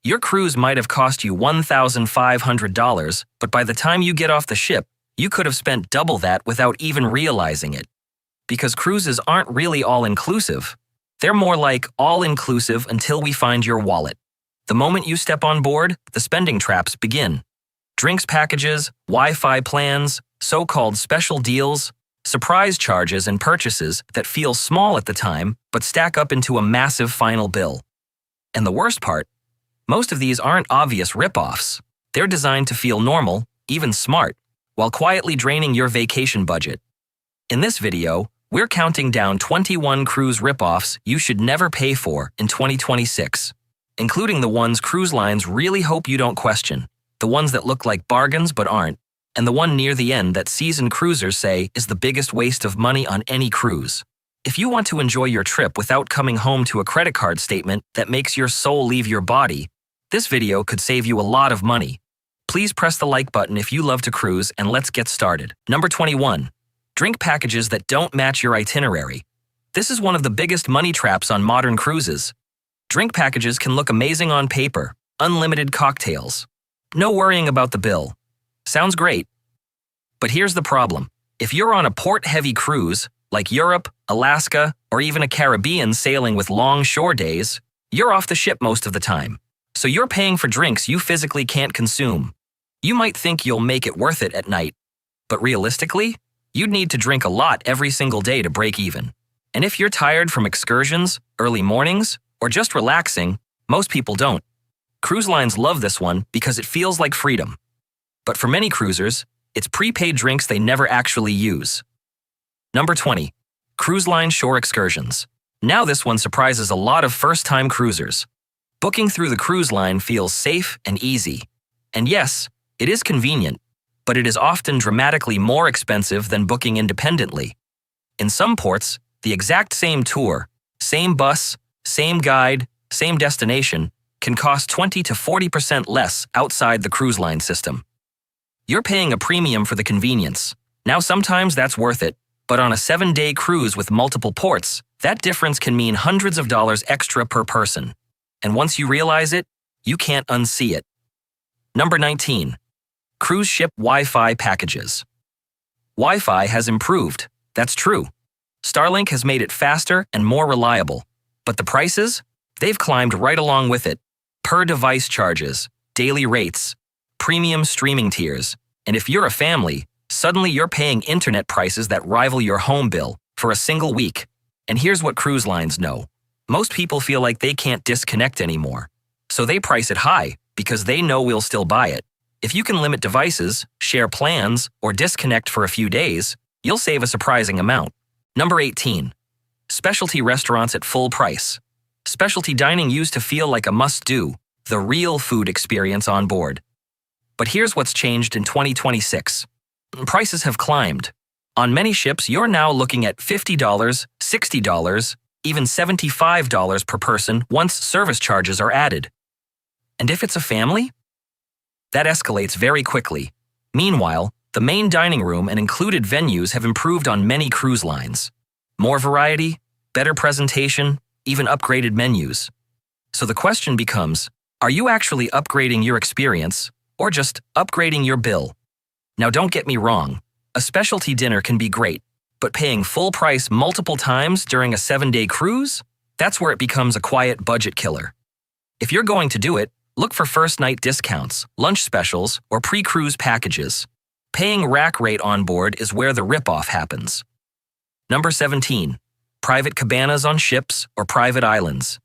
Your cruise might have cost you $1,500, but by the time you get off the ship, you could have spent double that without even realizing it. Because cruises aren't really all-inclusive. They're more like all-inclusive until we find your wallet. The moment you step on board, the spending traps begin. Drinks packages, Wi-Fi plans, so-called special deals, surprise charges and purchases that feel small at the time but stack up into a massive final bill. And the worst part? Most of these aren't obvious rip-offs. They're designed to feel normal, even smart, while quietly draining your vacation budget. In this video, we're counting down 21 cruise rip-offs you should never pay for in 2026, including the ones cruise lines really hope you don't question, the ones that look like bargains but aren't, and the one near the end that seasoned cruisers say is the biggest waste of money on any cruise. If you want to enjoy your trip without coming home to a credit card statement that makes your soul leave your body, this video could save you a lot of money. Please press the like button if you love to cruise, and let's get started. Number 21. Drink packages that don't match your itinerary. This is one of the biggest money traps on modern cruises. Drink packages can look amazing on paper, unlimited cocktails. No worrying about the bill. Sounds great. But here's the problem. If you're on a port-heavy cruise, like Europe, Alaska, or even a Caribbean sailing with long shore days, you're off the ship most of the time. So you're paying for drinks you physically can't consume. You might think you'll make it worth it at night. But realistically, you'd need to drink a lot every single day to break even. And if you're tired from excursions, early mornings, or just relaxing, most people don't. Cruise lines love this one because it feels like freedom. But for many cruisers, it's prepaid drinks they never actually use. Number 20. Cruise line shore excursions. Now this one surprises a lot of first-time cruisers. Booking through the cruise line feels safe and easy. And yes, it is convenient, but it is often dramatically more expensive than booking independently. In some ports, the exact same tour, same bus, same guide, same destination, can cost 20 to 40% less outside the cruise line system. You're paying a premium for the convenience. Now sometimes that's worth it, but on a 7-day cruise with multiple ports, that difference can mean hundreds of dollars extra per person. And once you realize it, you can't unsee it. Number 19. Cruise ship Wi-Fi packages. Wi-Fi has improved, that's true. Starlink has made it faster and more reliable. But the prices? They've climbed right along with it. Per-device charges, daily rates, premium streaming tiers, and if you're a family, suddenly you're paying internet prices that rival your home bill for a single week. And here's what cruise lines know. Most people feel like they can't disconnect anymore. So they price it high because they know we'll still buy it. If you can limit devices, share plans, or disconnect for a few days, you'll save a surprising amount. Number 18. Specialty restaurants at full price. Specialty dining used to feel like a must-do, the real food experience on board. But here's what's changed in 2026. Prices have climbed. On many ships, you're now looking at $50, $60, even $75 per person once service charges are added. And if it's a family? That escalates very quickly. Meanwhile, the main dining room and included venues have improved on many cruise lines. More variety, better presentation, even upgraded menus. So the question becomes, are you actually upgrading your experience or just upgrading your bill? Now don't get me wrong, a specialty dinner can be great, but paying full price multiple times during a 7-day cruise? That's where it becomes a quiet budget killer. If you're going to do it, look for first-night discounts, lunch specials, or pre-cruise packages. Paying rack rate on board is where the rip-off happens. Number 17. Private cabanas on ships or private islands.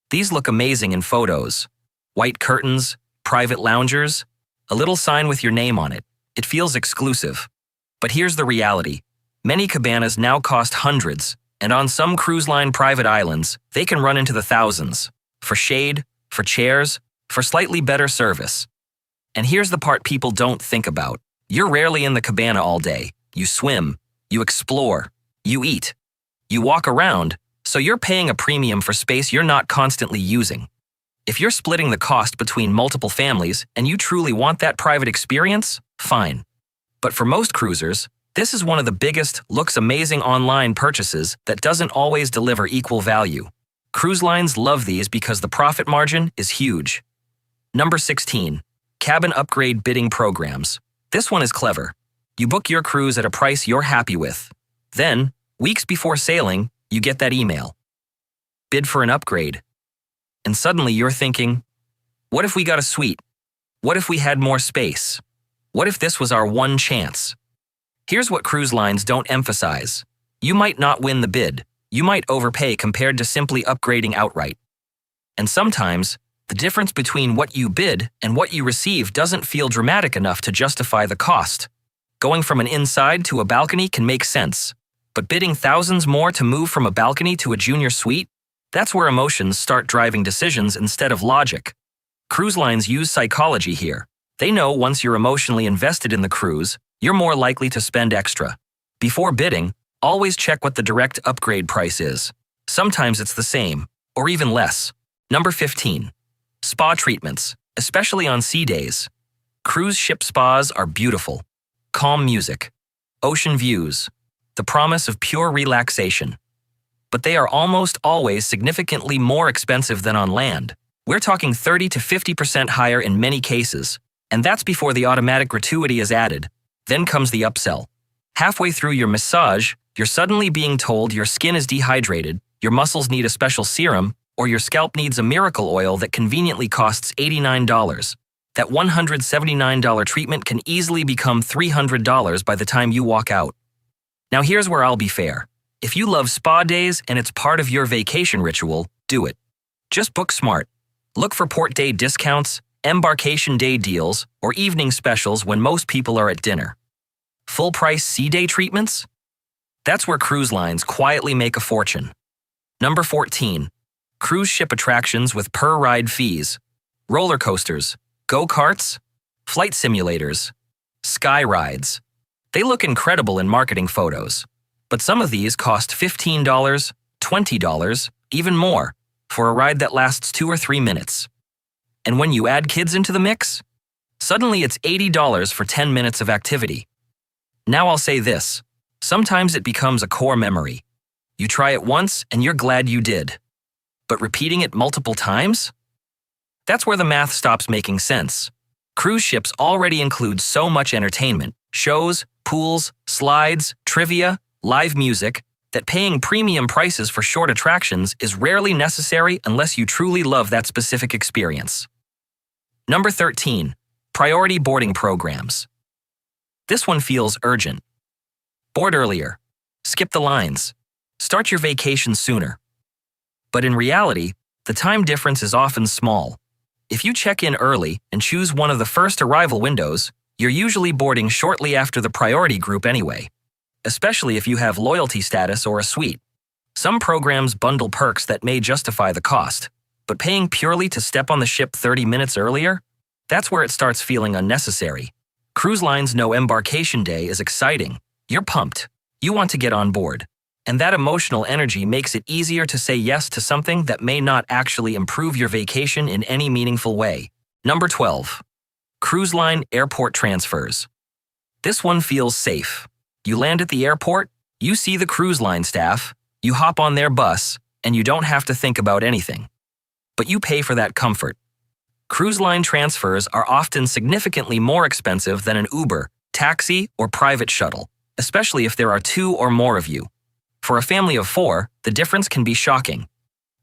These look amazing in photos. White curtains, private loungers, a little sign with your name on it. It feels exclusive. But here's the reality. Many cabanas now cost hundreds, and on some cruise line private islands, they can run into the thousands. For shade, for chairs, for slightly better service. And here's the part people don't think about. You're rarely in the cabana all day. You swim, you explore, you eat, you walk around, so you're paying a premium for space you're not constantly using. If you're splitting the cost between multiple families and you truly want that private experience, fine. But for most cruisers, this is one of the biggest, looks amazing online purchases that doesn't always deliver equal value. Cruise lines love these because the profit margin is huge. Number 16. Cabin upgrade bidding programs. This one is clever. You book your cruise at a price you're happy with. Then, weeks before sailing, you get that email. Bid for an upgrade. And suddenly you're thinking, what if we got a suite? What if we had more space? What if this was our one chance? Here's what cruise lines don't emphasize. You might not win the bid. You might overpay compared to simply upgrading outright. And sometimes, the difference between what you bid and what you receive doesn't feel dramatic enough to justify the cost. Going from an inside to a balcony can make sense, but bidding thousands more to move from a balcony to a junior suite? That's where emotions start driving decisions instead of logic. Cruise lines use psychology here. They know once you're emotionally invested in the cruise, you're more likely to spend extra. Before bidding, always check what the direct upgrade price is. Sometimes it's the same, or even less. Number 15. Spa treatments, especially on sea days. Cruise ship spas are beautiful. Calm music, ocean views, the promise of pure relaxation. But they are almost always significantly more expensive than on land. We're talking 30 to 50% higher in many cases, and that's before the automatic gratuity is added. Then comes the upsell. Halfway through your massage, you're suddenly being told your skin is dehydrated, your muscles need a special serum, or your scalp needs a miracle oil that conveniently costs $89. That $179 treatment can easily become $300 by the time you walk out. Now here's where I'll be fair. If you love spa days and it's part of your vacation ritual, do it. Just book smart. Look for port day discounts, embarkation day deals, or evening specials when most people are at dinner. Full-price sea day treatments? That's where cruise lines quietly make a fortune. Number 14. Cruise ship attractions with per-ride fees. Roller coasters, go-karts, flight simulators, sky rides. They look incredible in marketing photos, but some of these cost $15, $20, even more, for a ride that lasts 2 or 3 minutes. And when you add kids into the mix, suddenly it's $80 for 10 minutes of activity. Now I'll say this, sometimes it becomes a core memory. You try it once and you're glad you did. But repeating it multiple times? That's where the math stops making sense. Cruise ships already include so much entertainment, shows, pools, slides, trivia, live music, that paying premium prices for short attractions is rarely necessary unless you truly love that specific experience. Number 13. Priority boarding programs. This one feels urgent. Board earlier. Skip the lines. Start your vacation sooner. But in reality, the time difference is often small. If you check in early and choose one of the first arrival windows, you're usually boarding shortly after the priority group anyway, especially if you have loyalty status or a suite. Some programs bundle perks that may justify the cost, but paying purely to step on the ship 30 minutes earlier? That's where it starts feeling unnecessary. Cruise lines know embarkation day is exciting. You're pumped. You want to get on board. And that emotional energy makes it easier to say yes to something that may not actually improve your vacation in any meaningful way. Number 12. Cruise line airport transfers. This one feels safe. You land at the airport, you see the cruise line staff, you hop on their bus, and you don't have to think about anything. But you pay for that comfort. Cruise line transfers are often significantly more expensive than an Uber, taxi, or private shuttle, especially if there are 2 or more of you. For a family of 4, the difference can be shocking.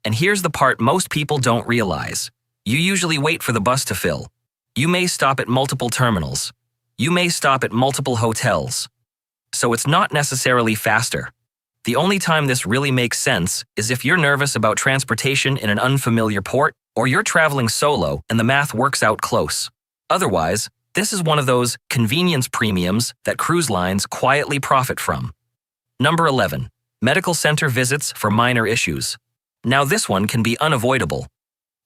And here's the part most people don't realize. You usually wait for the bus to fill. You may stop at multiple terminals. You may stop at multiple hotels. So it's not necessarily faster. The only time this really makes sense is if you're nervous about transportation in an unfamiliar port, or you're traveling solo and the math works out close. Otherwise, this is one of those convenience premiums that cruise lines quietly profit from. Number 11. Medical center visits for minor issues. Now this one can be unavoidable.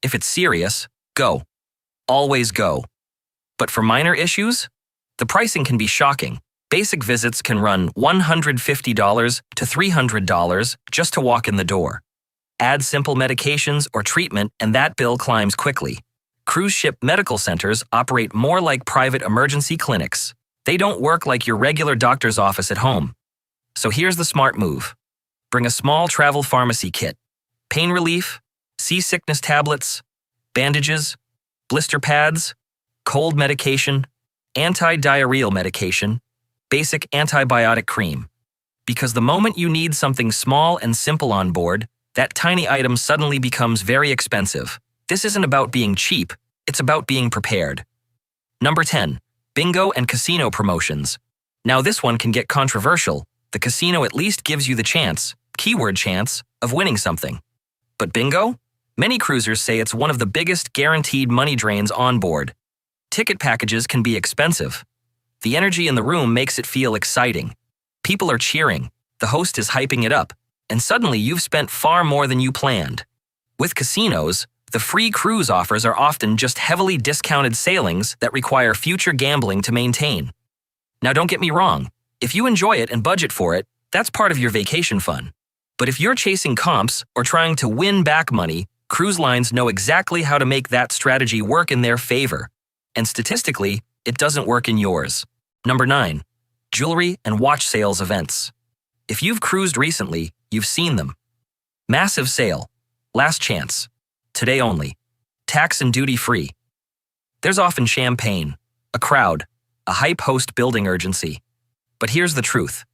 If it's serious, go. Always go. But for minor issues, the pricing can be shocking. Basic visits can run $150 to $300 just to walk in the door. Add simple medications or treatment and that bill climbs quickly. Cruise ship medical centers operate more like private emergency clinics. They don't work like your regular doctor's office at home. So here's the smart move. Bring a small travel pharmacy kit. Pain relief, seasickness tablets, bandages. blister pads, cold medication, anti-diarrheal medication, basic antibiotic cream. Because the moment you need something small and simple on board, that tiny item suddenly becomes very expensive. This isn't about being cheap, it's about being prepared. Number 10. Bingo and casino promotions. Now this one can get controversial. The casino at least gives you the chance, keyword chance, of winning something. But bingo? Many cruisers say it's one of the biggest guaranteed money drains on board. Ticket packages can be expensive. The energy in the room makes it feel exciting. People are cheering, the host is hyping it up, and suddenly you've spent far more than you planned. With casinos, the free cruise offers are often just heavily discounted sailings that require future gambling to maintain. Now don't get me wrong, if you enjoy it and budget for it, that's part of your vacation fun. But if you're chasing comps or trying to win back money, cruise lines know exactly how to make that strategy work in their favor. And statistically, it doesn't work in yours. Number 9. Jewelry and watch sales events. If you've cruised recently, you've seen them. Massive sale. Last chance. Today only. Tax and duty free. There's often champagne, a crowd, a hype host building urgency. But here's the truth.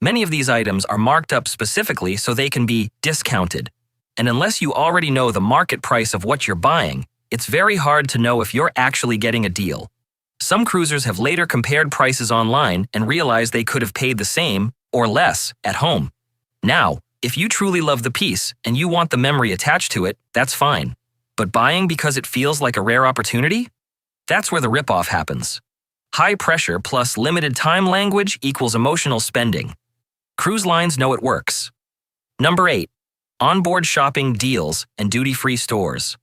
Many of these items are marked up specifically so they can be discounted. And unless you already know the market price of what you're buying, it's very hard to know if you're actually getting a deal. Some cruisers have later compared prices online and realized they could have paid the same or less at home. Now, if you truly love the piece and you want the memory attached to it, that's fine. But buying because it feels like a rare opportunity? That's where the ripoff happens. High pressure plus limited time language equals emotional spending. Cruise lines know it works. Number 8. Onboard shopping deals and duty-free stores.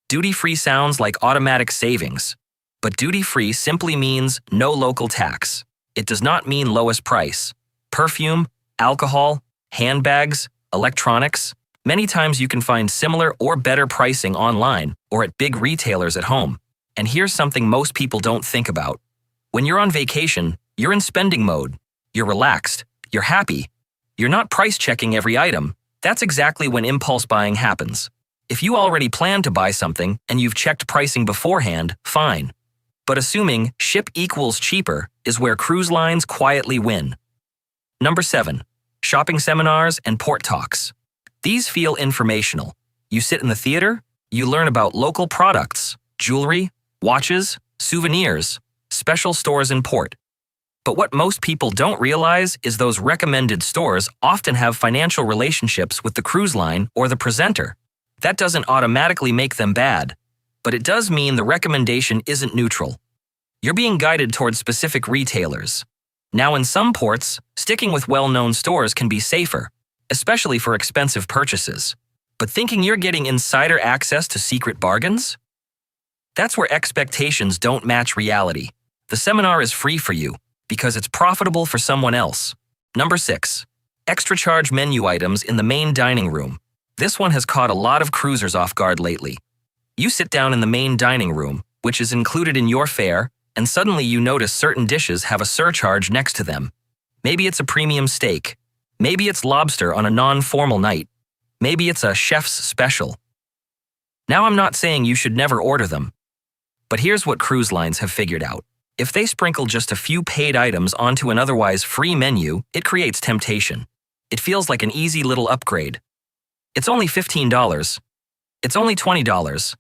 Duty-free sounds like automatic savings, but duty-free simply means no local tax. It does not mean lowest price. Perfume, alcohol, handbags, electronics. Many times you can find similar or better pricing online or at big retailers at home. And here's something most people don't think about. When you're on vacation, you're in spending mode. You're relaxed. You're happy. You're not price checking every item. That's exactly when impulse buying happens. If you already plan to buy something and you've checked pricing beforehand, fine. But assuming ship equals cheaper is where cruise lines quietly win. Number 7. Shopping seminars and port talks. These feel informational. You sit in the theater, you learn about local products, jewelry, watches, souvenirs, special stores in port. But what most people don't realize is those recommended stores often have financial relationships with the cruise line or the presenter. That doesn't automatically make them bad, but it does mean the recommendation isn't neutral. You're being guided towards specific retailers. Now in some ports, sticking with well-known stores can be safer, especially for expensive purchases. But thinking you're getting insider access to secret bargains? That's where expectations don't match reality. The seminar is free for you, because it's profitable for someone else. Number 6. Extra charge menu items in the main dining room. This one has caught a lot of cruisers off guard lately. You sit down in the main dining room, which is included in your fare, and suddenly you notice certain dishes have a surcharge next to them. Maybe it's a premium steak. Maybe it's lobster on a non-formal night. Maybe it's a chef's special. Now I'm not saying you should never order them, but here's what cruise lines have figured out. If they sprinkle just a few paid items onto an otherwise free menu, it creates temptation. It feels like an easy little upgrade. It's only $15. It's only $20.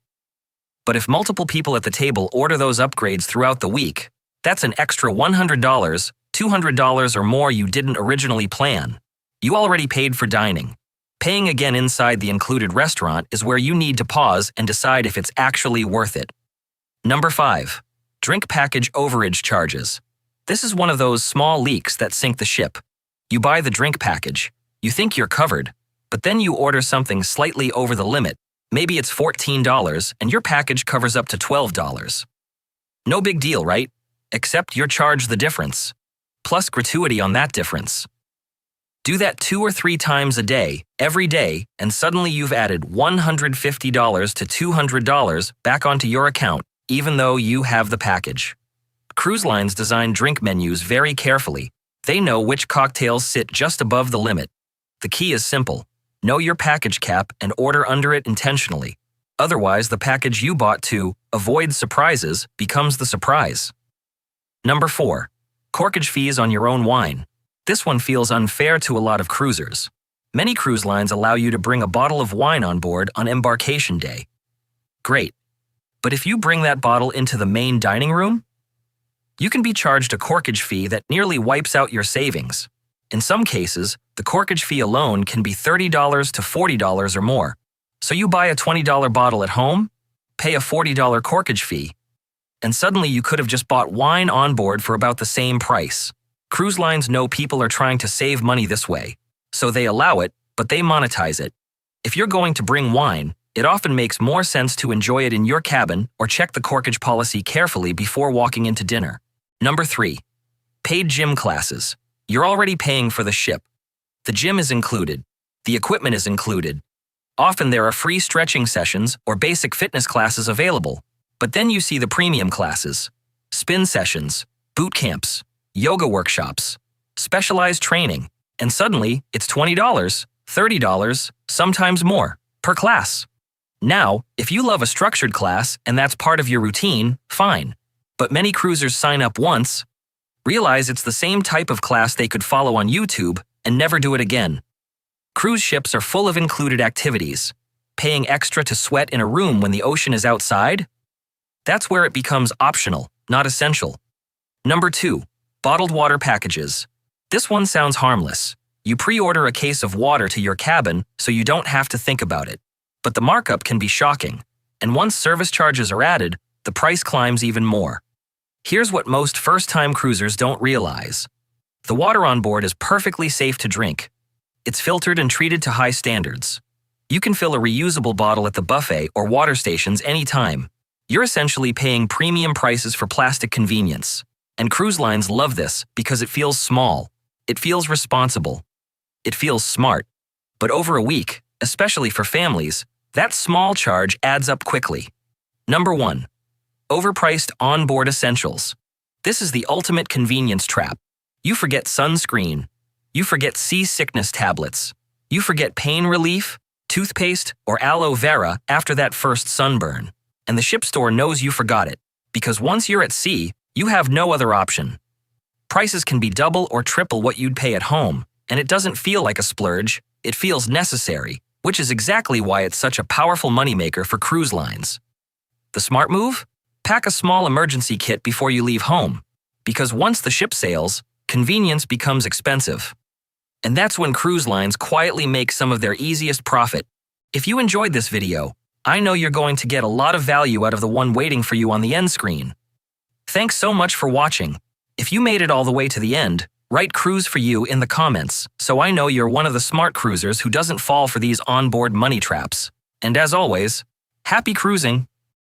But if multiple people at the table order those upgrades throughout the week, that's an extra $100, $200 or more you didn't originally plan. You already paid for dining. Paying again inside the included restaurant is where you need to pause and decide if it's actually worth it. Number 5. Drink package overage charges. This is one of those small leaks that sink the ship. You buy the drink package. You think you're covered, but then you order something slightly over the limit. Maybe it's $14 and your package covers up to $12. No big deal, right? Except you're charged the difference, plus gratuity on that difference. Do that 2 or 3 times a day, every day, and suddenly you've added $150 to $200 back onto your account, even though you have the package. Cruise lines design drink menus very carefully. They know which cocktails sit just above the limit. The key is simple. Know your package cap and order under it intentionally. Otherwise, the package you bought to Avoid surprises becomes the surprise. Number 4. Corkage fees on your own wine. This one feels unfair to a lot of cruisers. Many cruise lines allow you to bring a bottle of wine on board on embarkation day. Great. But if you bring that bottle into the main dining room, you can be charged a corkage fee that nearly wipes out your savings. In some cases, the corkage fee alone can be $30 to $40 or more. So you buy a $20 bottle at home, pay a $40 corkage fee, and suddenly you could have just bought wine on board for about the same price. Cruise lines know people are trying to save money this way, so they allow it, but they monetize it. If you're going to bring wine, it often makes more sense to enjoy it in your cabin or check the corkage policy carefully before walking into dinner. Number 3. Paid gym classes. You're already paying for the ship. The gym is included. The equipment is included. Often there are free stretching sessions or basic fitness classes available. But then you see the premium classes, spin sessions, boot camps, yoga workshops, specialized training, and suddenly it's $20, $30, sometimes more, per class. Now, if you love a structured class and that's part of your routine, fine. But many cruisers sign up once, realize it's the same type of class they could follow on YouTube, and never do it again. Cruise ships are full of included activities. Paying extra to sweat in a room when the ocean is outside? That's where it becomes optional, not essential. Number 2. Bottled water packages. This one sounds harmless. You pre-order a case of water to your cabin so you don't have to think about it. But the markup can be shocking, and once service charges are added, the price climbs even more. Here's what most first-time cruisers don't realize. The water on board is perfectly safe to drink. It's filtered and treated to high standards. You can fill a reusable bottle at the buffet or water stations anytime. You're essentially paying premium prices for plastic convenience. And cruise lines love this because it feels small. It feels responsible. It feels smart. But over a week, especially for families, that small charge adds up quickly. Number 1. Overpriced onboard essentials. This is the ultimate convenience trap. You forget sunscreen. You forget seasickness tablets. You forget pain relief, toothpaste, or aloe vera after that first sunburn. And the ship store knows you forgot it, because once you're at sea, you have no other option. Prices can be double or triple what you'd pay at home, and it doesn't feel like a splurge, it feels necessary, which is exactly why it's such a powerful moneymaker for cruise lines. The smart move? Pack a small emergency kit before you leave home, because once the ship sails, convenience becomes expensive. And that's when cruise lines quietly make some of their easiest profit. If you enjoyed this video, I know you're going to get a lot of value out of the one waiting for you on the end screen. Thanks so much for watching. If you made it all the way to the end, write cruise for you in the comments so I know you're one of the smart cruisers who doesn't fall for these onboard money traps. And as always, happy cruising!